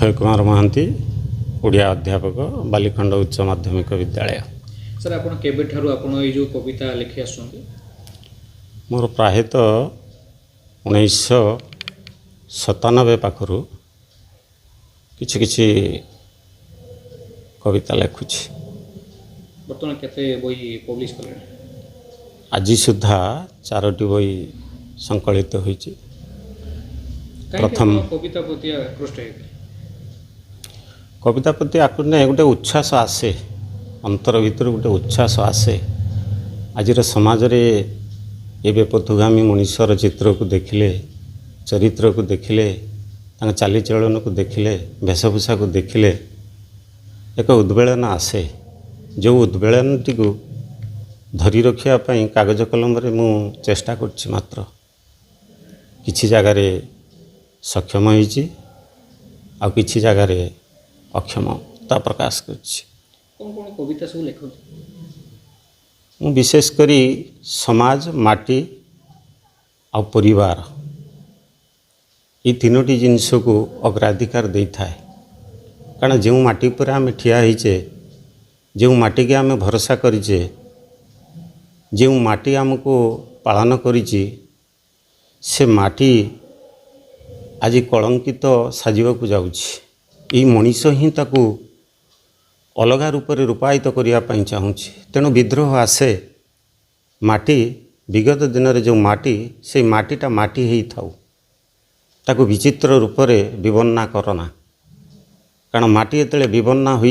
अक्षय कुमार महांती ओडिया अध्यापक बालिखंड उच्च माध्यमिक विद्यालय। सर आपण केबेठारु आपण ये जो कविता लिखि आसुंती? मोर प्रायतः 1997 पाखरु किछि किछि कविता लिखुछि। बर्तमान केते बही पब्लिश कले? आज सुधा 4टी बही संकलित होइछि। प्रथम कविता प्रति आकृष्ट है? कविता प्रति आकृष्ट नहीं, गोटे उच्छ्वास आसे अंतर भीतर, गोटे उच्छ्वास आसे। आजिर समाज रे एबे पथुगामी मनुष्यर चित्र को देखिले, चरित्र को देखिले, चालीचलन को देखिले, वेशभूषा को देखिले एक उद्वेलन आसे। जो उद्वेलन टी को धरी रखिया पई कागज कलम रे मु चेष्टा करछि। मात्र किछि जगह रे सक्षम होइछि आ किछि जगह रे अक्षमता प्रकाश करछि। कौन कौन कविता सब लिखो? मु विशेष करी समाज, माटी आ परिवार ये तीनोटी जिनस को अग्राधिकार दे थाए। कारण जो माटी पर आम ठिया होइछे, जो माटी के आम भरोसा करिछे, जो माटी आमको पालन करिछि, से माटी आज कलंकित साजिबाकू जाउछि। ई मनीष ही ताकू अलगा रूप से रूपायित करने चाहूँगी। तेणु विद्रोह आसे। माटी विगत दिन में जो माटी, से माटीटा माटी ही थाउ, ताकू विचित्र रूप से विवन्ना करना। कारण माटी जिते विवन्ना हो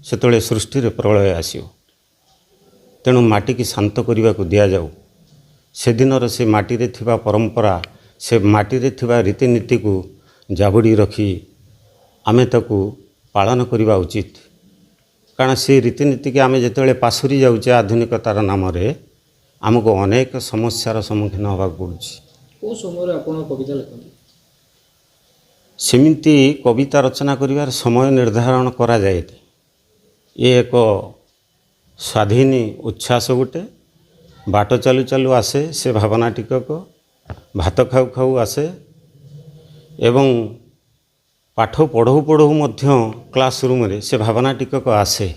से सृष्टि रे प्रलय आसियो। तेणु माटी की शांत करने को दि जाऊ। से दिनर से माटी रे थिबा परंपरा, से माटी रे थिबा रीतिनीति को जाबुड़ी रखी आमे ताकू पालन करवा उचित। कारण से रीतिनीति के आमे जिते पासुरी जाऊे आधुनिकतार नाम रे आमको अनेक समस्यार सम्मुखीन होगा पड़ुछि। को समय आपण कविता लिखते? सेमिति कविता रचना करिवार समय निर्धारण करा जाए। ये एक स्वाधीन उच्छ्वास गोटे बाट चालू चालू आसे, से भावना टिकक भात खाऊ खाऊ आसे एवं पाठ पढ़ू पढ़ू मध्य क्लासरूम रे से भावना टिकक आसे।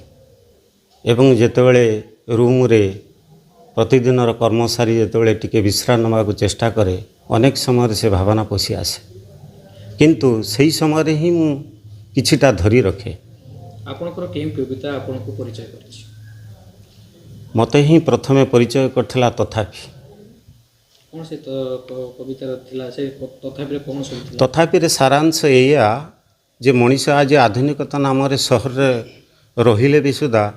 एवं जेतेबेले रूम रे प्रतिदिन कर्मचारी जेतेबेले टिके विश्राम नबाकू चेष्टा करे, अनेक समय से भावना पशि आसे। किंतु सही समय ही मु किछिटा धरी रखे। आपनकर केम कविता आपनको परिचय करछि? मते ही प्रथमे परिचय करथिला तथापि। कौन से कविता थिला? से तथापि कौन सब थिला? तथापि रे सारांश एया जे मनीष आज आधुनिकता नाम रे शहर रे रहिले भी सुधा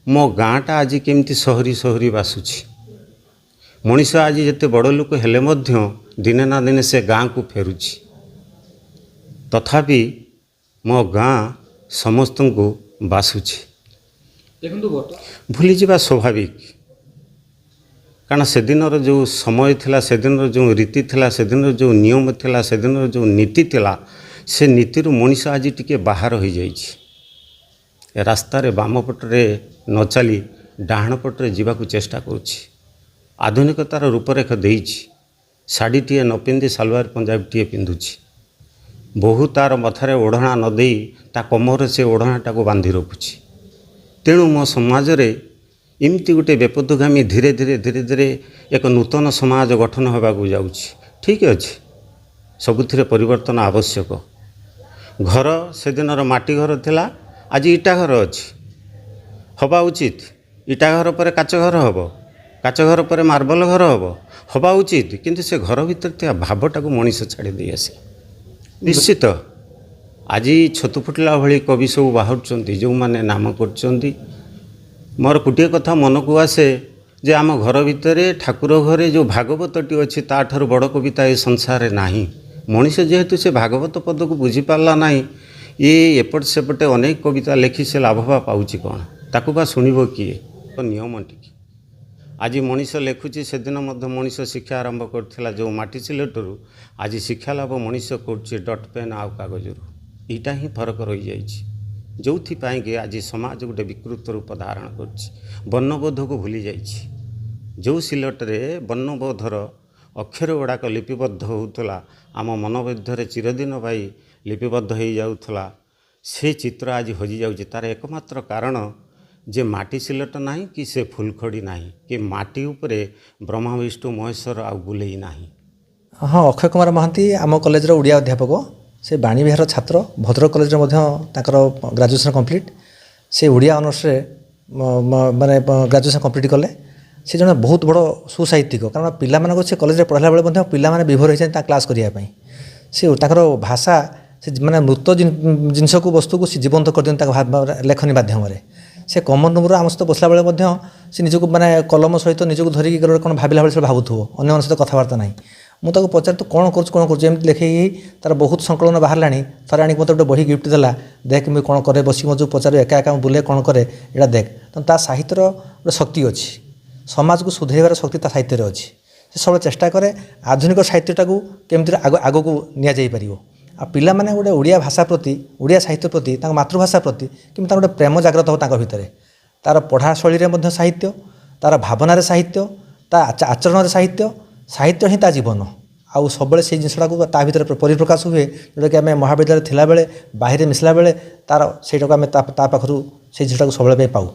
मो गाँटा आज केमती सहरी सहरी बासुछि। मनीष आज जिते बड़ लोक हेले मध्य दिने ना दिने से गाँ को फेरुछि। तथापि मो गाँ समस्त को बासुछि। भूली जावा स्वाभाविक। कारण से दिनर जो समय थिला, से दिनर जो रीति थिला, से दिनर जो नियम थिला, से दिनर जो नीति थिला, से नीति रु मनीष आज टिके बाहर हो जाइछि। रास्ता रे बाम पटरे न चली डाहाण पटरे जीवाकू चेष्टा करुछि। आधुनिकतार रूपरेख देइछि। शाढ़ीटीए न पिंधि सालवार पंजाबीटीए पिंधुछि। बहु तार मथारे ओढ़णा न देई ता कमर से ओढ़णाटा को बांधि रखुछि। तेणु मो समाज रे इमती गोटे बेपदुगामी धीरे धीरे धीरे धीरे एक नूतन समाज गठन होगाकू जाउछि। ठीक अछि, सबुथिरे परिवर्तन आवश्यक। घर से दिनर माटी घर थिला, आज इटा घर अछि, हवा उचित। इटा घर पर काच घर हब, काच घर पर मार्बल घर हब, हवा उचित। किंतु से घर भीतर थिया भावटा को मनीष छाड़ी दे आसे। निश्चित आज छतु फुटला भली कवि सब बाहरुचंती, जो माने नाम करचंती। मोर गोटे कथा मन को आसे जे आम घर भितर ठाकुर घरे जो भागवतटी अच्छी ताठर बड़ कविता ए संसार नहीं। मनीष जेहेतु से भागवत पद को बुझी पारला नहीं, ये एपट सेपटे अनेक कविता लेखि से लाभवा पाउछि कौन? ताकू बा शुणिब किए? तो नियम टिके आज मनीष लेखुची। से दिन मध्य मनीष शिक्षा आरंभ करथिला जो माटी सिलेटरू, आज शिक्षा लाभ मनीष करछि डट पेन आउ कागजरू। इटा ही फरक रही जाइछि। जो कि आज समाज गोटे विकृत रूप धारण करछि। वर्णबोध को भूली जाइछि। जो सिलटरे वर्णबोधर अक्षर गुड़ाक लिपिबद्ध होउतला आम मन मध्य चिरदिन भाई लिपिबद्ध हो जाऊला से चित्र आज हजि जाऊँ तार एकमात्र कारण जे माटी सिलट ना कि से फुलखड़ी ना कि माटी उपरे ब्रह्मा विष्णु महेश्वर आ बुले ना। हाँ अक्षय कुमार महांती आम कॉलेजर ओडिया अध्यापक से बाणी विहार छात्र भद्रक कॉलेज ग्रेजुएशन कंप्लीट से ओडिया ऑनर्स माने ग्रेजुएशन कंप्लीट कले से जन बहुत बड़ सुसाहित्यिक कारण पिला से कॉलेज पढ़ला बेले पिला विभोर होता क्लास करने से भाषा से माने मृत जिनस को वस्तु को से जीवंत कर दिखते लेखनी माध्यम से कमन रूम आम सहित बसला बेले से निजक माने कलम सहित निजक धरिकी कौन भाविला भाई भावुव अन्य सहित कथबार्ता ना मुझे पचार तू कौन कर लिखे तार बहुत संकलन बाहर थे आनी मत गोटे बही गिफ्ट देला देख मुझे कौन करे बस मजू पचार एका एका बुले कौन करे यहाँ देख तो साहित्यर गोटे शक्ति अच्छी समाज को सुधरवार शक्ति साहित्य अच्छी से सब चेष्टा करे आधुनिक साहित्यटा को केमती आग को नि जापर आ पिला माने गोटे ओडिया भाषा प्रति ओडिया साहित्य प्रति मातृभाषा प्रति कि गोटे प्रेम जाग्रत हो भितर तार पढ़ा शैली में साहित्य तार भावनार साहित्य ता आचरण साहित्य साहित्य ही ता जीवन आउ सब से जिनसा को ता भीतर परिप्रकाश हुए जोटा कि आम महाविद्यालय थिला बेले बाहर मिसला बेले तार से आम ता पाखु से जिनसा सब पाऊ।